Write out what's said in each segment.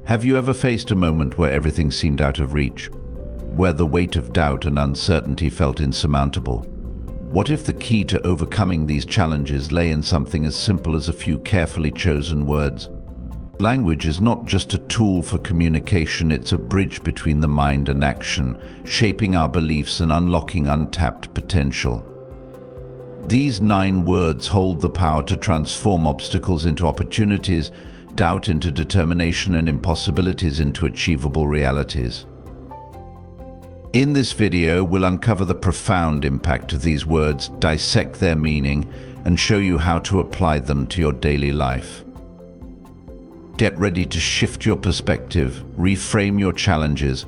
Have you ever faced a moment where everything seemed out of reach? Where the weight of doubt and uncertainty felt insurmountable? What if the key to overcoming these challenges lay in something as simple as a few carefully chosen words? Language is not just a tool for communication, it's a bridge between the mind and action, shaping our beliefs and unlocking untapped potential. These 9 words hold the power to transform obstacles into opportunities, doubt into determination, and impossibilities into achievable realities. In this video, we'll uncover the profound impact of these words, dissect their meaning, and show you how to apply them to your daily life. Get ready to shift your perspective, reframe your challenges,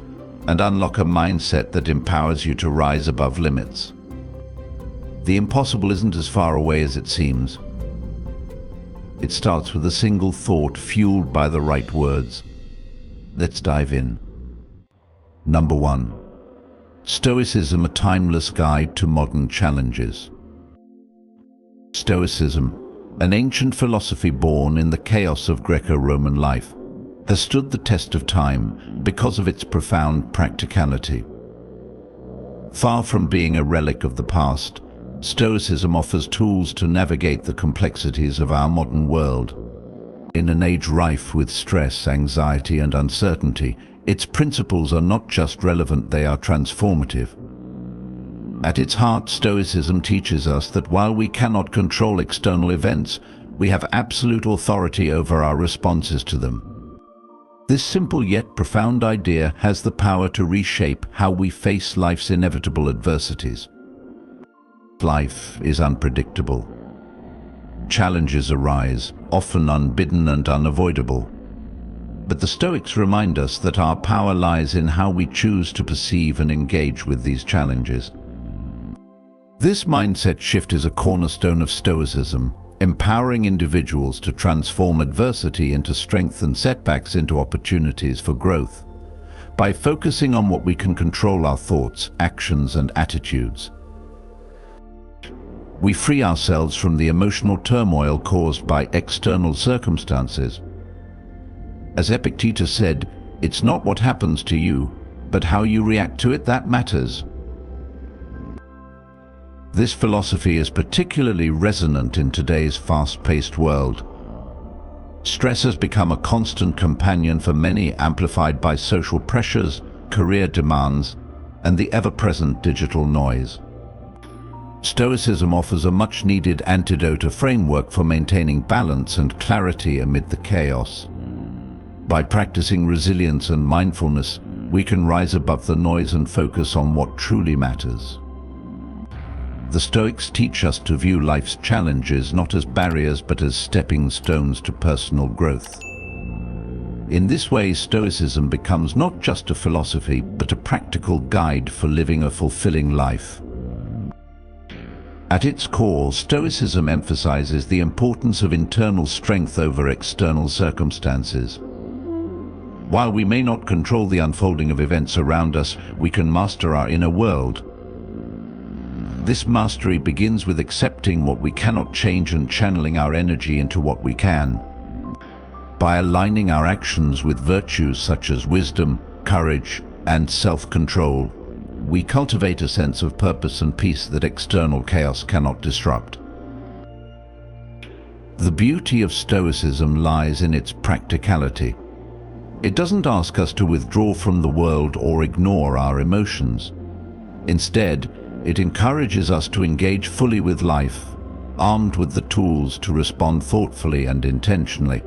and unlock a mindset that empowers you to rise above limits. The impossible isn't as far away as it seems. It starts with a single thought fueled by the right words. Let's dive in. Number 1. Stoicism, a timeless guide to modern challenges. Stoicism, an ancient philosophy born in the chaos of Greco-Roman life, has stood the test of time because of its profound practicality. Far from being a relic of the past, Stoicism offers tools to navigate the complexities of our modern world. In an age rife with stress, anxiety, and uncertainty, its principles are not just relevant, they are transformative. At its heart, Stoicism teaches us that while we cannot control external events, we have absolute authority over our responses to them. This simple yet profound idea has the power to reshape how we face life's inevitable adversities. Life is unpredictable. Challenges arise, often unbidden and unavoidable. But the Stoics remind us that our power lies in how we choose to perceive and engage with these challenges. This mindset shift is a cornerstone of Stoicism, empowering individuals to transform adversity into strength and setbacks into opportunities for growth. By focusing on what we can control, our thoughts, actions, and attitudes, we free ourselves from the emotional turmoil caused by external circumstances. As Epictetus said, "It's not what happens to you, but how you react to it that matters." This philosophy is particularly resonant in today's fast-paced world. Stress has become a constant companion for many, amplified by social pressures, career demands, and the ever-present digital noise. Stoicism offers a much-needed antidote, a framework for maintaining balance and clarity amid the chaos. By practicing resilience and mindfulness, we can rise above the noise and focus on what truly matters. The Stoics teach us to view life's challenges not as barriers but as stepping stones to personal growth. In this way, Stoicism becomes not just a philosophy but a practical guide for living a fulfilling life. At its core, Stoicism emphasizes the importance of internal strength over external circumstances. While we may not control the unfolding of events around us, we can master our inner world. This mastery begins with accepting what we cannot change and channeling our energy into what we can. By aligning our actions with virtues such as wisdom, courage, and self-control, we cultivate a sense of purpose and peace that external chaos cannot disrupt. The beauty of Stoicism lies in its practicality. It doesn't ask us to withdraw from the world or ignore our emotions. Instead, it encourages us to engage fully with life, armed with the tools to respond thoughtfully and intentionally.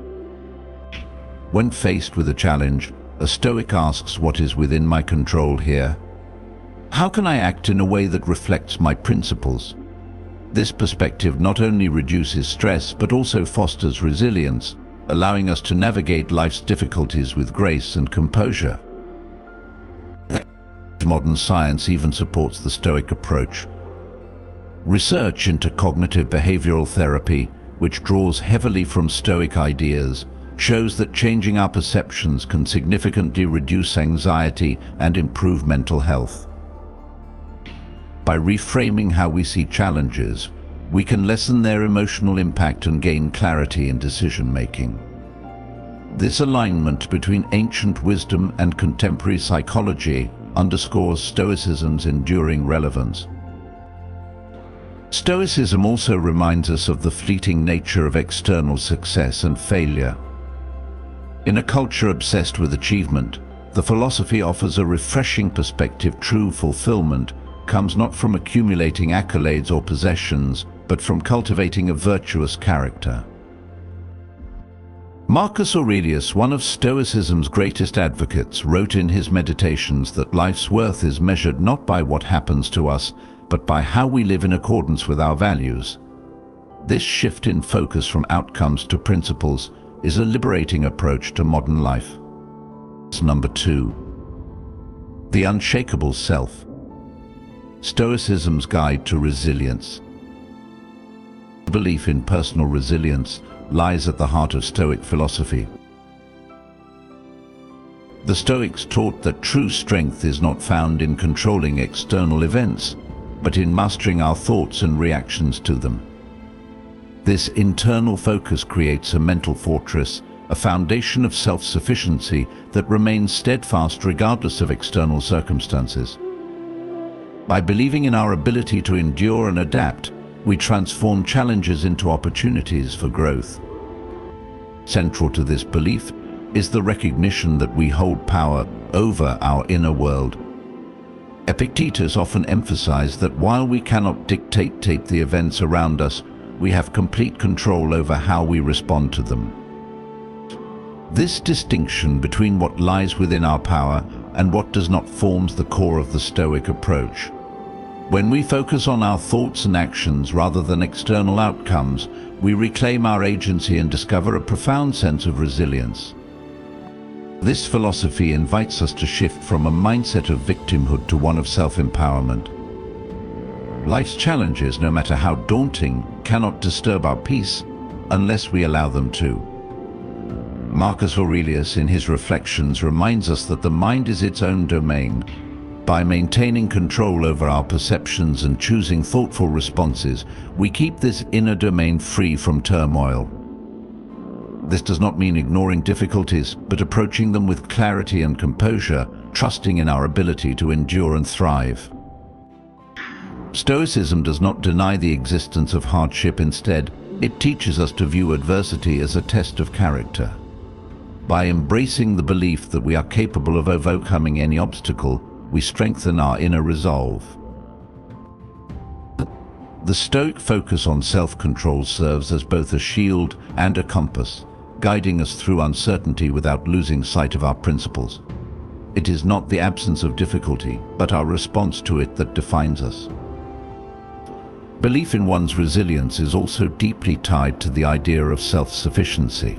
When faced with a challenge, a Stoic asks, what is within my control here? How can I act in a way that reflects my principles? This perspective not only reduces stress but also fosters resilience, allowing us to navigate life's difficulties with grace and composure. Modern science even supports the Stoic approach. Research into cognitive behavioral therapy, which draws heavily from Stoic ideas, shows that changing our perceptions can significantly reduce anxiety and improve mental health. By reframing how we see challenges, we can lessen their emotional impact and gain clarity in decision-making. This alignment between ancient wisdom and contemporary psychology underscores Stoicism's enduring relevance. Stoicism also reminds us of the fleeting nature of external success and failure. In a culture obsessed with achievement, the philosophy offers a refreshing perspective. True fulfillment comes not from accumulating accolades or possessions, but from cultivating a virtuous character. Marcus Aurelius, one of Stoicism's greatest advocates, wrote in his Meditations that life's worth is measured not by what happens to us, but by how we live in accordance with our values. This shift in focus from outcomes to principles is a liberating approach to modern life. Number 2. The unshakable self. Stoicism's guide to resilience. The belief in personal resilience lies at the heart of Stoic philosophy. The Stoics taught that true strength is not found in controlling external events, but in mastering our thoughts and reactions to them. This internal focus creates a mental fortress, a foundation of self-sufficiency that remains steadfast regardless of external circumstances. By believing in our ability to endure and adapt, we transform challenges into opportunities for growth. Central to this belief is the recognition that we hold power over our inner world. Epictetus often emphasized that while we cannot dictate the events around us, we have complete control over how we respond to them. This distinction between what lies within our power and what does not forms the core of the Stoic approach. When we focus on our thoughts and actions rather than external outcomes, we reclaim our agency and discover a profound sense of resilience. This philosophy invites us to shift from a mindset of victimhood to one of self-empowerment. Life's challenges, no matter how daunting, cannot disturb our peace unless we allow them to. Marcus Aurelius, in his Reflections, reminds us that the mind is its own domain. By maintaining control over our perceptions and choosing thoughtful responses, we keep this inner domain free from turmoil. This does not mean ignoring difficulties, but approaching them with clarity and composure, trusting in our ability to endure and thrive. Stoicism does not deny the existence of hardship. Instead, it teaches us to view adversity as a test of character. By embracing the belief that we are capable of overcoming any obstacle, we strengthen our inner resolve. The Stoic focus on self-control serves as both a shield and a compass, guiding us through uncertainty without losing sight of our principles. It is not the absence of difficulty, but our response to it that defines us. Belief in one's resilience is also deeply tied to the idea of self-sufficiency.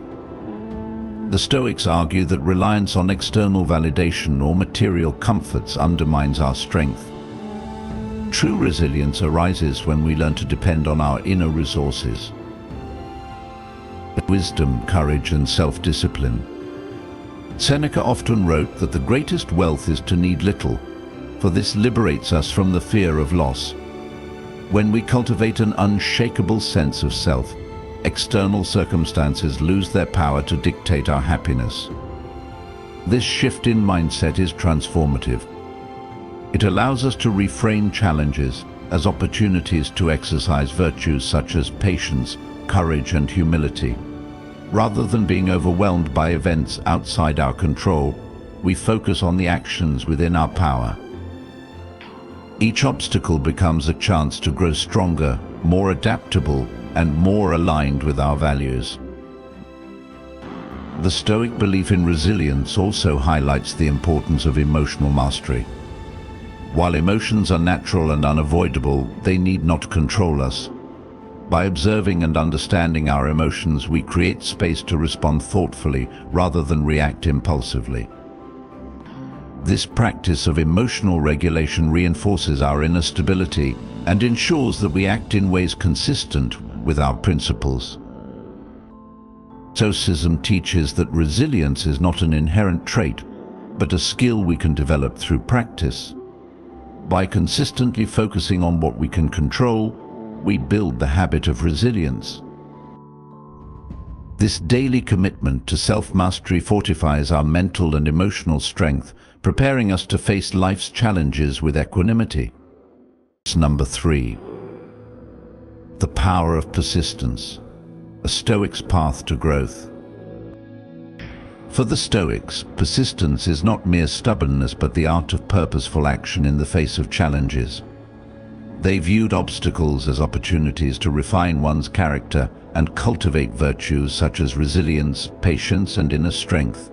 The Stoics argue that reliance on external validation or material comforts undermines our strength. True resilience arises when we learn to depend on our inner resources. Wisdom, courage, and self-discipline. Seneca often wrote that the greatest wealth is to need little, for this liberates us from the fear of loss. When we cultivate an unshakable sense of self, external circumstances lose their power to dictate our happiness. This shift in mindset is transformative. It allows us to reframe challenges as opportunities to exercise virtues such as patience, courage, and humility. Rather than being overwhelmed by events outside our control, we focus on the actions within our power. Each obstacle becomes a chance to grow stronger, more adaptable, and more aligned with our values. The Stoic belief in resilience also highlights the importance of emotional mastery. While emotions are natural and unavoidable, they need not control us. By observing and understanding our emotions, we create space to respond thoughtfully rather than react impulsively. This practice of emotional regulation reinforces our inner stability and ensures that we act in ways consistent with our principles. Stoicism teaches that resilience is not an inherent trait, but a skill we can develop through practice. By consistently focusing on what we can control, we build the habit of resilience. This daily commitment to self-mastery fortifies our mental and emotional strength, preparing us to face life's challenges with equanimity. Number 3. The power of persistence, a Stoic's path to growth. For the Stoics, persistence is not mere stubbornness but the art of purposeful action in the face of challenges. They viewed obstacles as opportunities to refine one's character and cultivate virtues such as resilience, patience, and inner strength.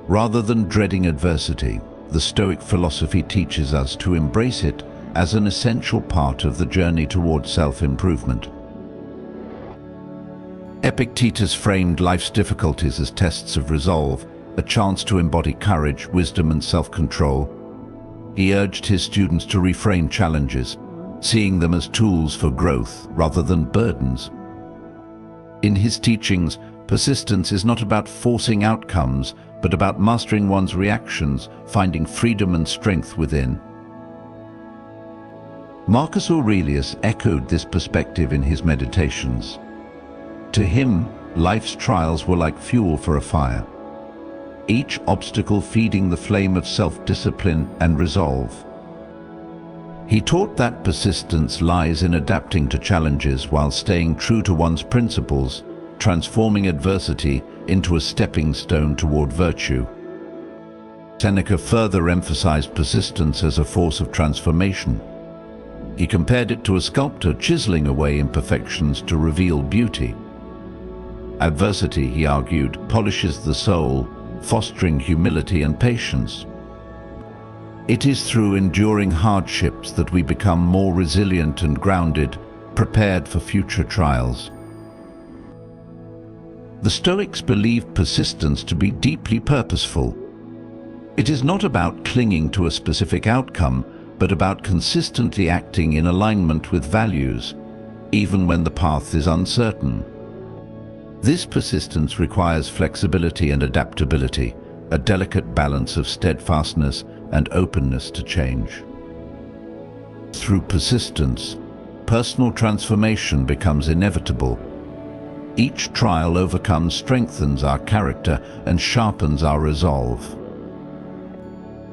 Rather than dreading adversity, the Stoic philosophy teaches us to embrace it as an essential part of the journey toward self-improvement. Epictetus framed life's difficulties as tests of resolve, a chance to embody courage, wisdom, and self-control. He urged his students to reframe challenges, seeing them as tools for growth rather than burdens. In his teachings, persistence is not about forcing outcomes, but about mastering one's reactions, finding freedom and strength within. Marcus Aurelius echoed this perspective in his Meditations. To him, life's trials were like fuel for a fire, each obstacle feeding the flame of self-discipline and resolve. He taught that persistence lies in adapting to challenges while staying true to one's principles, transforming adversity into a stepping stone toward virtue. Seneca further emphasized persistence as a force of transformation. He compared it to a sculptor chiseling away imperfections to reveal beauty. Adversity, he argued, polishes the soul, fostering humility and patience. It is through enduring hardships that we become more resilient and grounded, prepared for future trials. The Stoics believed persistence to be deeply purposeful. It is not about clinging to a specific outcome, but about consistently acting in alignment with values, even when the path is uncertain. This persistence requires flexibility and adaptability, a delicate balance of steadfastness and openness to change. Through persistence, personal transformation becomes inevitable. Each trial overcome strengthens our character and sharpens our resolve.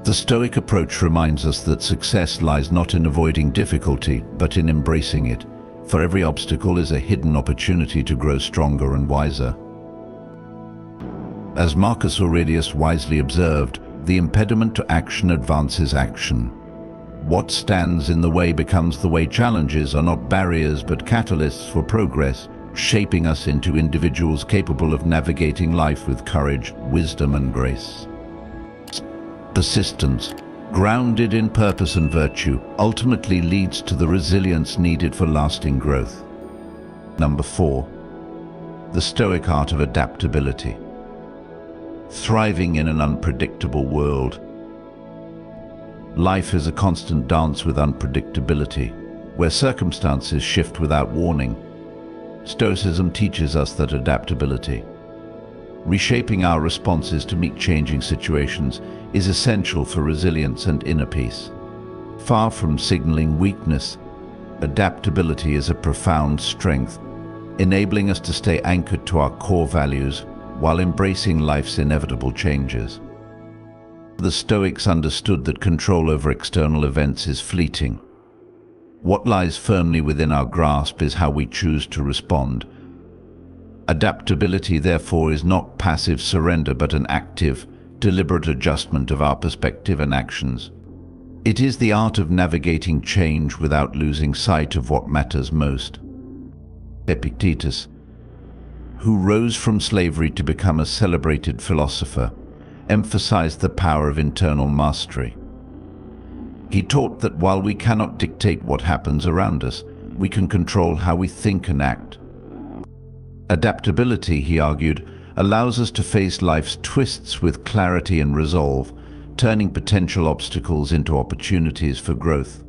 The Stoic approach reminds us that success lies not in avoiding difficulty, but in embracing it. For every obstacle is a hidden opportunity to grow stronger and wiser. As Marcus Aurelius wisely observed, the impediment to action advances action. What stands in the way becomes the way. Challenges are not barriers but catalysts for progress, shaping us into individuals capable of navigating life with courage, wisdom, and grace. Persistence, grounded in purpose and virtue, ultimately leads to the resilience needed for lasting growth. Number 4. The Stoic art of adaptability. Thriving in an unpredictable world. Life is a constant dance with unpredictability, where circumstances shift without warning. Stoicism teaches us that adaptability, reshaping our responses to meet changing situations, is essential for resilience and inner peace. Far from signaling weakness, adaptability is a profound strength, enabling us to stay anchored to our core values while embracing life's inevitable changes. The Stoics understood that control over external events is fleeting. What lies firmly within our grasp is how we choose to respond. Adaptability, therefore, is not passive surrender but an active, deliberate adjustment of our perspective and actions. It is the art of navigating change without losing sight of what matters most. Epictetus, who rose from slavery to become a celebrated philosopher, emphasized the power of internal mastery. He taught that while we cannot dictate what happens around us, we can control how we think and act. Adaptability, he argued, allows us to face life's twists with clarity and resolve, turning potential obstacles into opportunities for growth.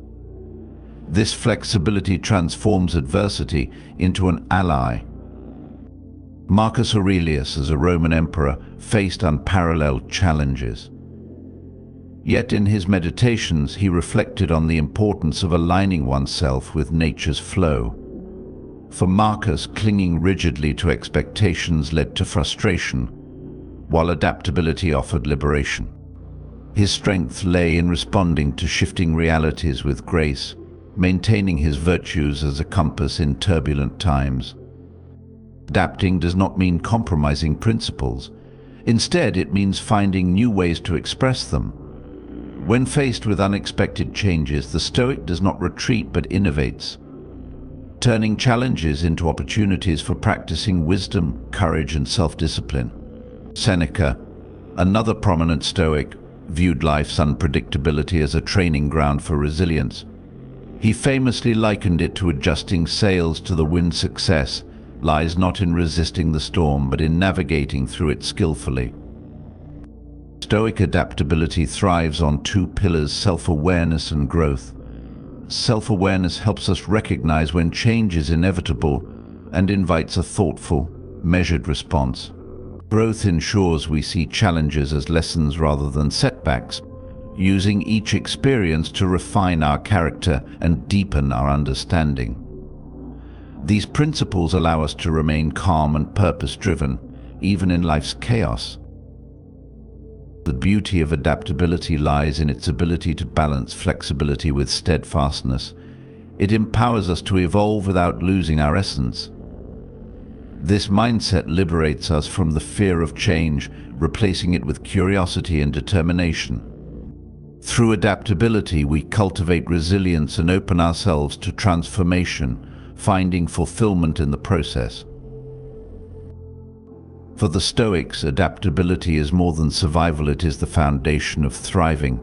This flexibility transforms adversity into an ally. Marcus Aurelius, as a Roman emperor, faced unparalleled challenges. Yet in his Meditations, he reflected on the importance of aligning oneself with nature's flow. For Marcus, clinging rigidly to expectations led to frustration, while adaptability offered liberation. His strength lay in responding to shifting realities with grace, maintaining his virtues as a compass in turbulent times. Adapting does not mean compromising principles. Instead, it means finding new ways to express them. When faced with unexpected changes, the Stoic does not retreat but innovates, turning challenges into opportunities for practicing wisdom, courage, and self-discipline. Seneca, another prominent Stoic, viewed life's unpredictability as a training ground for resilience. He famously likened it to adjusting sails to the wind. Success lies not in resisting the storm, but in navigating through it skillfully. Stoic adaptability thrives on two pillars: self-awareness and growth. Self-awareness helps us recognize when change is inevitable and invites a thoughtful, measured response. Growth ensures we see challenges as lessons rather than setbacks, using each experience to refine our character and deepen our understanding. These principles allow us to remain calm and purpose-driven, even in life's chaos. The beauty of adaptability lies in its ability to balance flexibility with steadfastness. It empowers us to evolve without losing our essence. This mindset liberates us from the fear of change, replacing it with curiosity and determination. Through adaptability, we cultivate resilience and open ourselves to transformation, finding fulfillment in the process. For the Stoics, adaptability is more than survival, it is the foundation of thriving.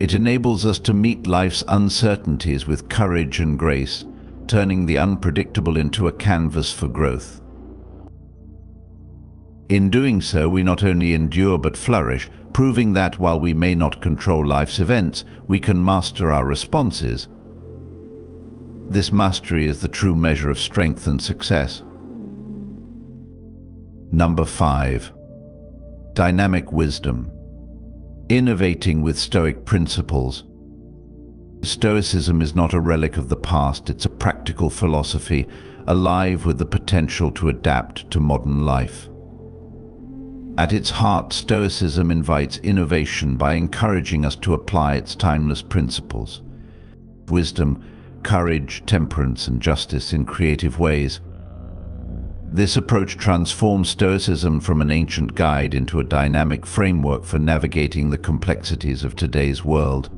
It enables us to meet life's uncertainties with courage and grace, turning the unpredictable into a canvas for growth. In doing so, we not only endure but flourish, proving that while we may not control life's events, we can master our responses. This mastery is the true measure of strength and success. Number 5. Dynamic wisdom. Innovating with Stoic principles. Stoicism is not a relic of the past, it's a practical philosophy, alive with the potential to adapt to modern life. At its heart, Stoicism invites innovation by encouraging us to apply its timeless principles. Wisdom, courage, temperance, and justice in creative ways. This approach transforms Stoicism from an ancient guide into a dynamic framework for navigating the complexities of today's world.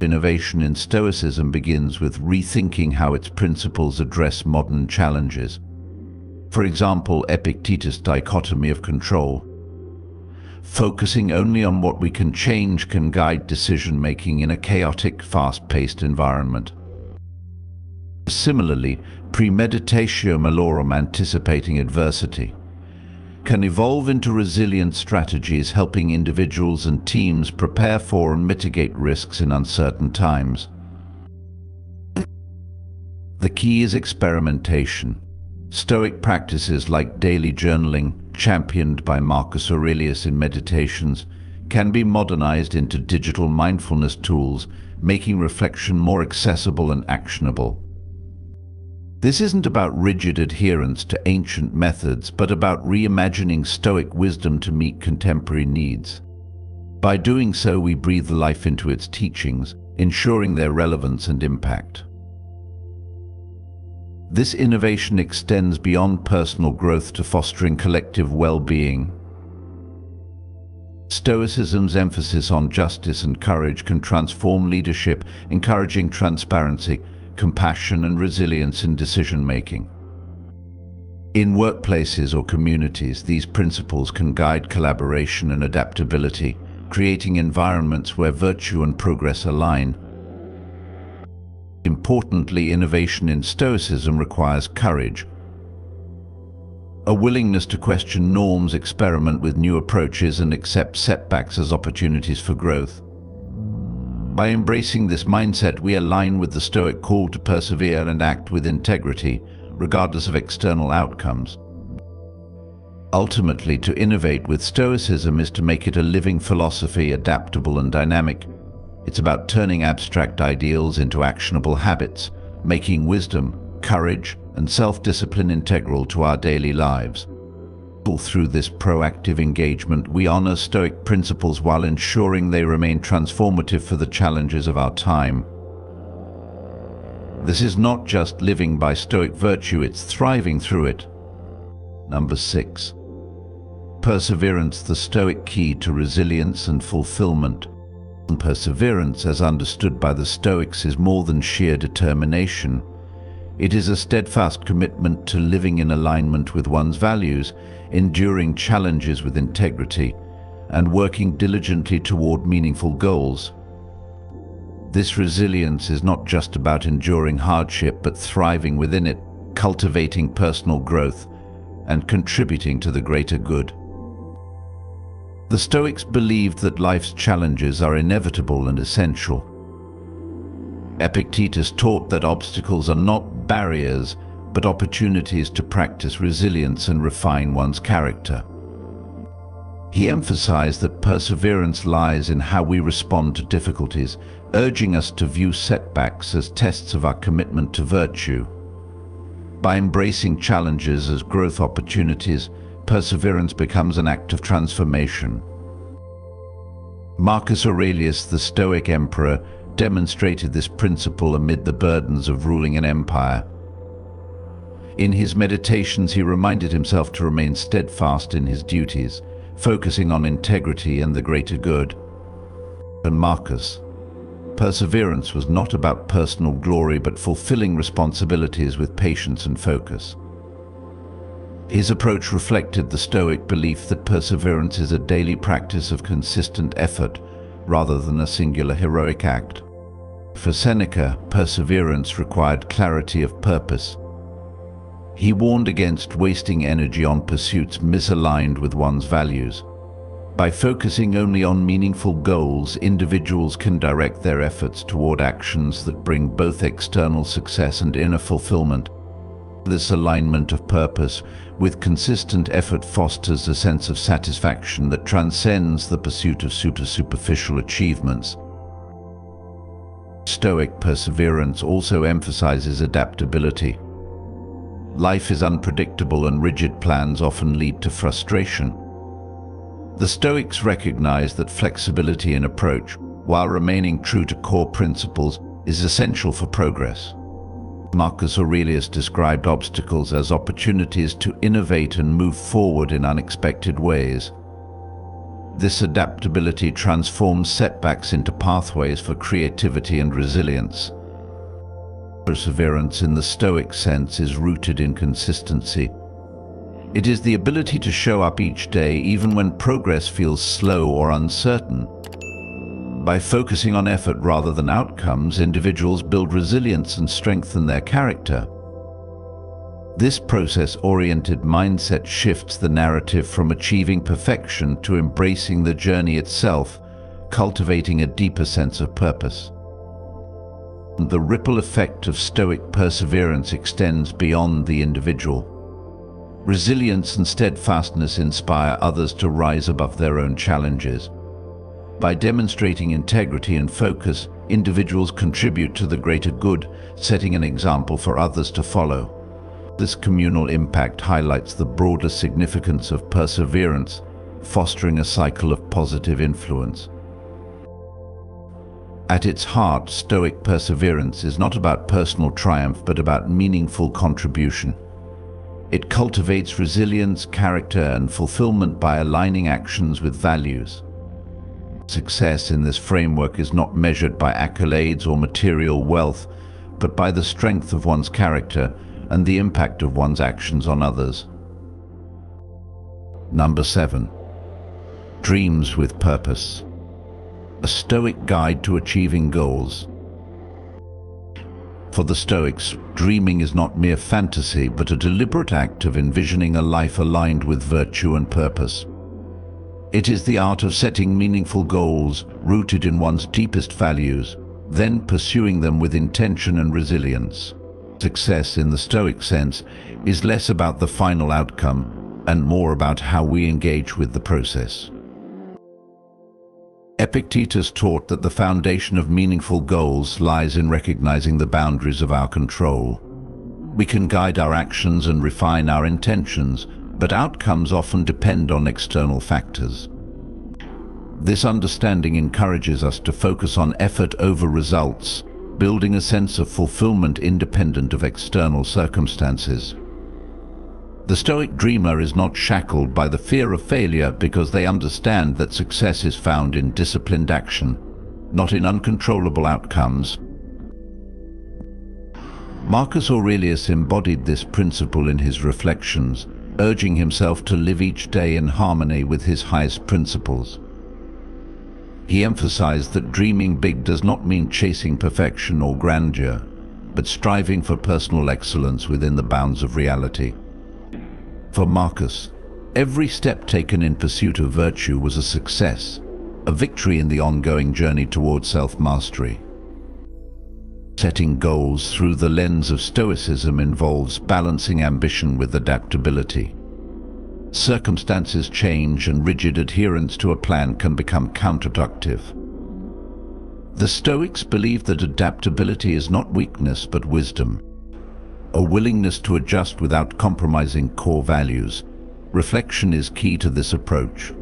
Innovation in Stoicism begins with rethinking how its principles address modern challenges. For example, Epictetus' dichotomy of control. Focusing only on what we can change can guide decision-making in a chaotic, fast-paced environment. Similarly, premeditatio malorum, anticipating adversity, can evolve into resilient strategies, helping individuals and teams prepare for and mitigate risks in uncertain times. The key is experimentation. Stoic practices like daily journaling, championed by Marcus Aurelius in Meditations, can be modernized into digital mindfulness tools, making reflection more accessible and actionable. This isn't about rigid adherence to ancient methods, but about reimagining Stoic wisdom to meet contemporary needs. By doing so, we breathe life into its teachings, ensuring their relevance and impact. This innovation extends beyond personal growth to fostering collective well-being. Stoicism's emphasis on justice and courage can transform leadership, encouraging transparency, compassion, and resilience in decision-making. In workplaces or communities, these principles can guide collaboration and adaptability, creating environments where virtue and progress align. Importantly, innovation in Stoicism requires courage, a willingness to question norms, experiment with new approaches, and accept setbacks as opportunities for growth. By embracing this mindset, we align with the Stoic call to persevere and act with integrity, regardless of external outcomes. Ultimately, to innovate with Stoicism is to make it a living philosophy, adaptable and dynamic. It's about turning abstract ideals into actionable habits, making wisdom, courage, and self-discipline integral to our daily lives. Through this proactive engagement, we honor Stoic principles while ensuring they remain transformative for the challenges of our time. This is not just living by Stoic virtue, it's thriving through it. Number 6. Perseverance, the Stoic key to resilience and fulfillment. Perseverance, as understood by the Stoics, is more than sheer determination. It is a steadfast commitment to living in alignment with one's values, enduring challenges with integrity, and working diligently toward meaningful goals. This resilience is not just about enduring hardship, but thriving within it, cultivating personal growth, and contributing to the greater good. The Stoics believed that life's challenges are inevitable and essential. Epictetus taught that obstacles are not barriers, but opportunities to practice resilience and refine one's character. He emphasized that perseverance lies in how we respond to difficulties, urging us to view setbacks as tests of our commitment to virtue. By embracing challenges as growth opportunities, perseverance becomes an act of transformation. Marcus Aurelius, the Stoic emperor, demonstrated this principle amid the burdens of ruling an empire. In his meditations, he reminded himself to remain steadfast in his duties, focusing on integrity and the greater good. And Marcus, perseverance was not about personal glory, but fulfilling responsibilities with patience and focus. His approach reflected the Stoic belief that perseverance is a daily practice of consistent effort, rather than a singular heroic act. For Seneca, perseverance required clarity of purpose. He warned against wasting energy on pursuits misaligned with one's values. By focusing only on meaningful goals, individuals can direct their efforts toward actions that bring both external success and inner fulfillment. This alignment of purpose with consistent effort fosters a sense of satisfaction that transcends the pursuit of superficial achievements. Stoic perseverance also emphasizes adaptability. Life is unpredictable and rigid plans often lead to frustration. The Stoics recognize that flexibility in approach, while remaining true to core principles, is essential for progress. Marcus Aurelius described obstacles as opportunities to innovate and move forward in unexpected ways. This adaptability transforms setbacks into pathways for creativity and resilience. Perseverance in the Stoic sense is rooted in consistency. It is the ability to show up each day even when progress feels slow or uncertain. By focusing on effort rather than outcomes, individuals build resilience and strengthen their character. This process-oriented mindset shifts the narrative from achieving perfection to embracing the journey itself, cultivating a deeper sense of purpose. The ripple effect of Stoic perseverance extends beyond the individual. Resilience and steadfastness inspire others to rise above their own challenges. By demonstrating integrity and focus, individuals contribute to the greater good, setting an example for others to follow. This communal impact highlights the broader significance of perseverance, fostering a cycle of positive influence. At its heart, Stoic perseverance is not about personal triumph, but about meaningful contribution. It cultivates resilience, character, and fulfillment by aligning actions with values. Success in this framework is not measured by accolades or material wealth, but by the strength of one's character and the impact of one's actions on others. Number 7. Dreams with purpose. A Stoic guide to achieving goals. For the Stoics, dreaming is not mere fantasy, but a deliberate act of envisioning a life aligned with virtue and purpose. It is the art of setting meaningful goals rooted in one's deepest values, then pursuing them with intention and resilience. Success in the Stoic sense is less about the final outcome and more about how we engage with the process. Epictetus taught that the foundation of meaningful goals lies in recognizing the boundaries of our control. We can guide our actions and refine our intentions, but outcomes often depend on external factors. This understanding encourages us to focus on effort over results, building a sense of fulfillment independent of external circumstances. The Stoic dreamer is not shackled by the fear of failure because they understand that success is found in disciplined action, not in uncontrollable outcomes. Marcus Aurelius embodied this principle in his reflections, urging himself to live each day in harmony with his highest principles. He emphasized that dreaming big does not mean chasing perfection or grandeur, but striving for personal excellence within the bounds of reality. For Marcus, every step taken in pursuit of virtue was a success, a victory in the ongoing journey towards self-mastery. Setting goals through the lens of Stoicism involves balancing ambition with adaptability. Circumstances change and rigid adherence to a plan can become counterproductive. The Stoics believe that adaptability is not weakness but wisdom, a willingness to adjust without compromising core values. Reflection is key to this approach.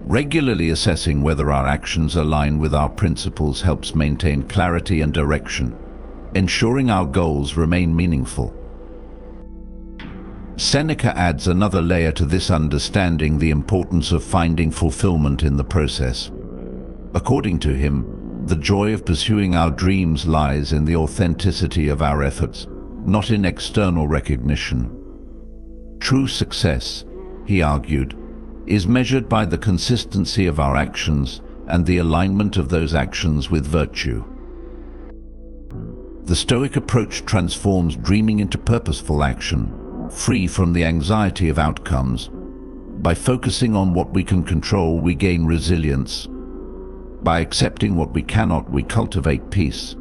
Regularly assessing whether our actions align with our principles helps maintain clarity and direction, ensuring our goals remain meaningful. Seneca adds another layer to this understanding: the importance of finding fulfillment in the process. According to him, the joy of pursuing our dreams lies in the authenticity of our efforts, not in external recognition. True success, he argued, is measured by the consistency of our actions and the alignment of those actions with virtue. The Stoic approach transforms dreaming into purposeful action, free from the anxiety of outcomes. By focusing on what we can control, we gain resilience. By accepting what we cannot, we cultivate peace.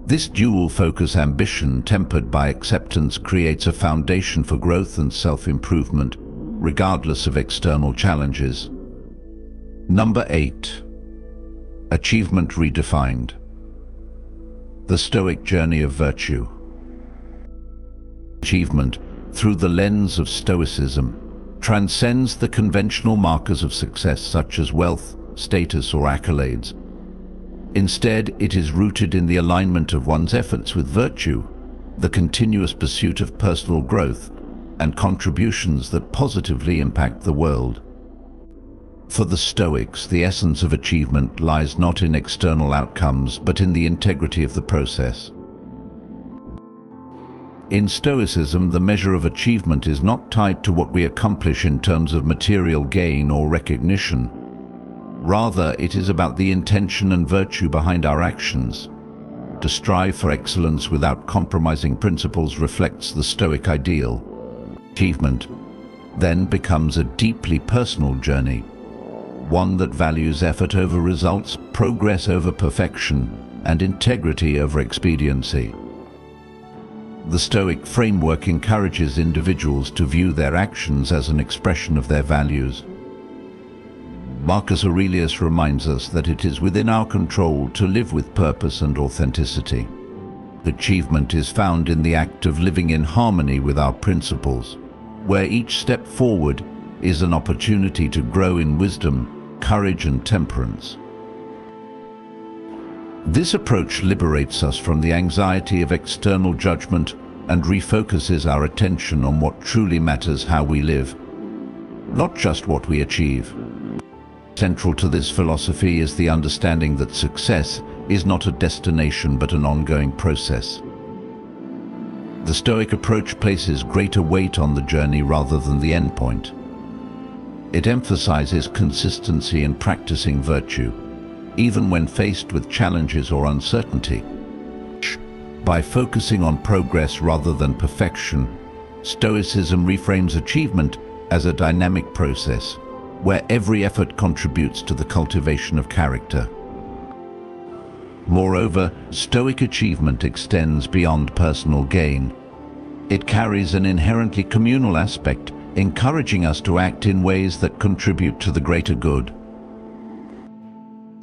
This dual-focus ambition, tempered by acceptance, creates a foundation for growth and self-improvement, regardless of external challenges. Number 8. Achievement redefined. The Stoic journey of virtue. Achievement, through the lens of Stoicism, transcends the conventional markers of success such as wealth, status, or accolades. Instead, it is rooted in the alignment of one's efforts with virtue, the continuous pursuit of personal growth, and contributions that positively impact the world. For the Stoics, the essence of achievement lies not in external outcomes, but in the integrity of the process. In Stoicism, the measure of achievement is not tied to what we accomplish in terms of material gain or recognition. Rather, it is about the intention and virtue behind our actions. To strive for excellence without compromising principles reflects the Stoic ideal. Achievement then becomes a deeply personal journey, one that values effort over results, progress over perfection, and integrity over expediency. The Stoic framework encourages individuals to view their actions as an expression of their values. Marcus Aurelius reminds us that it is within our control to live with purpose and authenticity. Achievement is found in the act of living in harmony with our principles, where each step forward is an opportunity to grow in wisdom, courage, and temperance. This approach liberates us from the anxiety of external judgment and refocuses our attention on what truly matters: how we live, not just what we achieve. Central to this philosophy is the understanding that success is not a destination but an ongoing process. The Stoic approach places greater weight on the journey rather than the endpoint. It emphasizes consistency in practicing virtue, even when faced with challenges or uncertainty. By focusing on progress rather than perfection, Stoicism reframes achievement as a dynamic process, where every effort contributes to the cultivation of character. Moreover, Stoic achievement extends beyond personal gain. It carries an inherently communal aspect, encouraging us to act in ways that contribute to the greater good.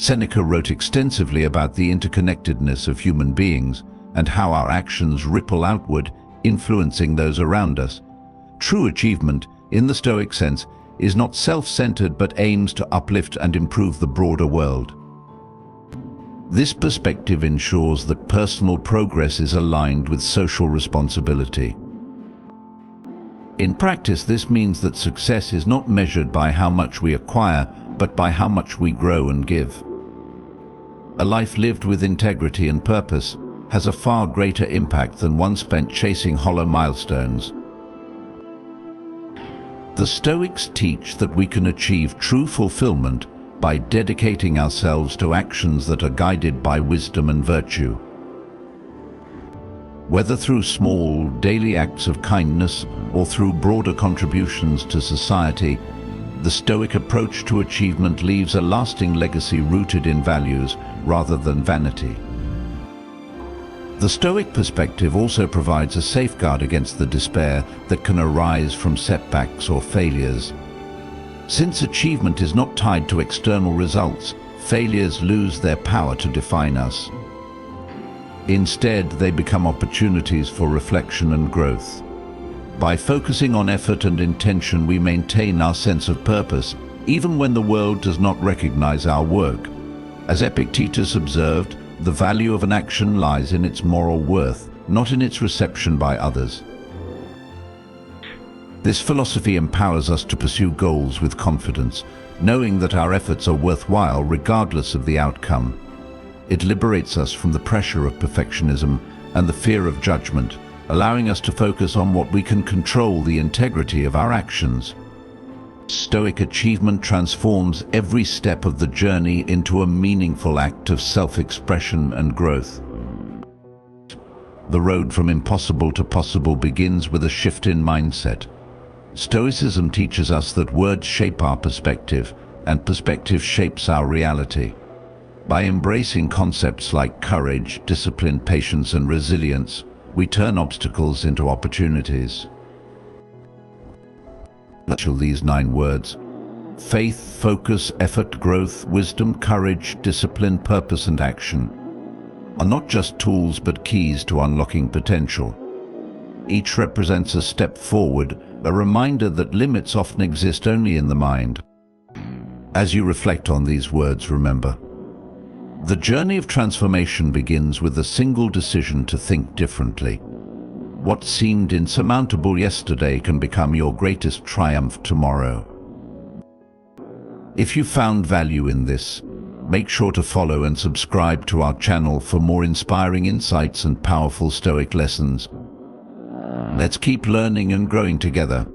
Seneca wrote extensively about the interconnectedness of human beings and how our actions ripple outward, influencing those around us. True achievement, in the Stoic sense, is not self-centered but aims to uplift and improve the broader world. This perspective ensures that personal progress is aligned with social responsibility. In practice, this means that success is not measured by how much we acquire, but by how much we grow and give. A life lived with integrity and purpose has a far greater impact than one spent chasing hollow milestones. The Stoics teach that we can achieve true fulfillment by dedicating ourselves to actions that are guided by wisdom and virtue. Whether through small, daily acts of kindness or through broader contributions to society, the Stoic approach to achievement leaves a lasting legacy rooted in values rather than vanity. The Stoic perspective also provides a safeguard against the despair that can arise from setbacks or failures. Since achievement is not tied to external results, failures lose their power to define us. Instead, they become opportunities for reflection and growth. By focusing on effort and intention, we maintain our sense of purpose, even when the world does not recognize our work. As Epictetus observed, the value of an action lies in its moral worth, not in its reception by others. This philosophy empowers us to pursue goals with confidence, knowing that our efforts are worthwhile regardless of the outcome. It liberates us from the pressure of perfectionism and the fear of judgment, allowing us to focus on what we can control: the integrity of our actions. Stoic achievement transforms every step of the journey into a meaningful act of self-expression and growth. The road from impossible to possible begins with a shift in mindset. Stoicism teaches us that words shape our perspective, and perspective shapes our reality. By embracing concepts like courage, discipline, patience, and resilience, we turn obstacles into opportunities. These 9 words: faith, focus, effort, growth, wisdom, courage, discipline, purpose, and action are not just tools but keys to unlocking potential. Each represents a step forward, a reminder that limits often exist only in the mind. As you reflect on these words, remember, the journey of transformation begins with a single decision to think differently. What seemed insurmountable yesterday can become your greatest triumph tomorrow. If you found value in this, make sure to follow and subscribe to our channel for more inspiring insights and powerful Stoic lessons. Let's keep learning and growing together.